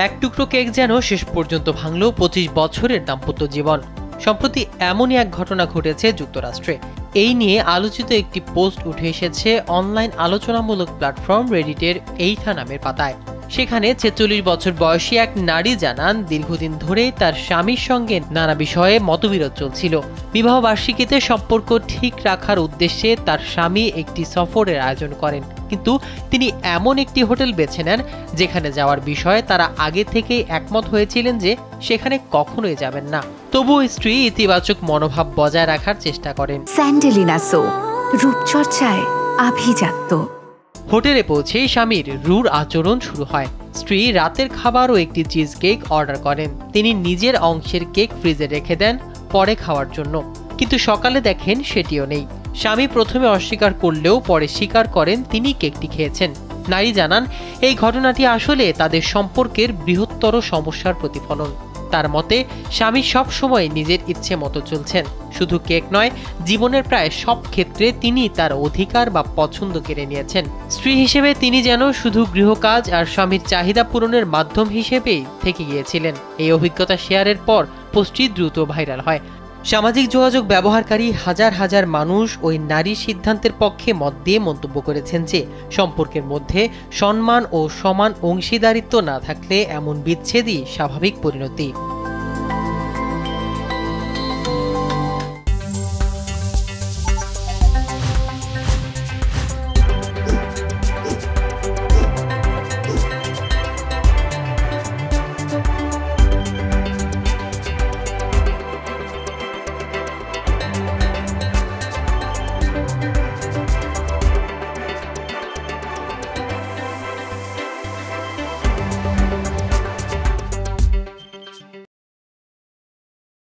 এক টুকরো কেক যেন শেষ পর্যন্ত ভাঙল ২৫ বছরের দাম্পত্য জীবন। সম্প্রতি এমনই এক ঘটনা ঘটেছে যুক্তরাষ্ট্রে। এই নিয়ে আলোচিত একটি পোস্ট উঠে এসেছে অনলাইন আলোচনামূলক প্ল্যাটফর্ম রেডিটের এইথা নামের পাতায়। সেখানে ৪৬ বছর বয়সী এক নারী জানান, দীর্ঘদিন ধরেই তার স্বামীর সঙ্গে নানা বিষয়ে মতবিরোধ চলছিল। বিবাহ বার্ষিকীতে সম্পর্ক ঠিক রাখার উদ্দেশ্যে তার স্বামী একটি সফরের আয়োজন করেন, কিন্তু তিনি এমন একটি হোটেল বেছে নেন যেখানে যাওয়ার বিষয়ে তারা আগে থেকেই একমত হয়েছিলেন যে সেখানে কখনোই যাবেন না। তবুও স্ত্রী ইতিবাচক মনোভাব বজায় রাখার চেষ্টা করেন। স্যান্ডেলিনা সো, রূপচর্চায় আভিজাত্য। হোটেলে পৌঁছেই স্বামীর রূঢ় আচরণ শুরু হয়। স্ত্রী রাতের খাবার ও একটি চিজ কেক অর্ডার করেন। তিনি নিজের অংশের কেক ফ্রিজে রেখে দেন পরে খাওয়ার জন্য, কিন্তু সকালে দেখেন সেটিও নেই। স্বামী প্রথমে অস্বীকার করলেও পরে স্বীকার করেন তিনি কেকটি খেয়েছেন। নারী জানান, এই ঘটনাটি আসলে তাদের সম্পর্কের বৃহত্তর সমস্যার প্রতিফলন। তার মতে, স্বামী সব সময় নিজের ইচ্ছে মতো চলছেন। শুধু কেক নয়, জীবনের প্রায় সব ক্ষেত্রে তিনি তার অধিকার বা পছন্দ কেড়ে নিয়েছেন। স্ত্রী হিসেবে তিনি যেন শুধু গৃহকাজ আর স্বামীর চাহিদা পূরণের মাধ্যম হিসেবেই থেকে গিয়েছিলেন। এই অভিজ্ঞতা শেয়ারের পর পোস্টটি দ্রুত ভাইরাল হয়। সামাজিক যোগাযোগ ব্যবহারকারী হাজার হাজার মানুষ ওই নারীর সিদ্ধান্তের পক্ষে মত দিয়ে মন্তব্য করেছেন যে সম্পর্কের মধ্যে সম্মান ও সমান অংশীদারিত্ব না থাকলে এমন বিচ্ছেদই স্বাভাবিক পরিণতি।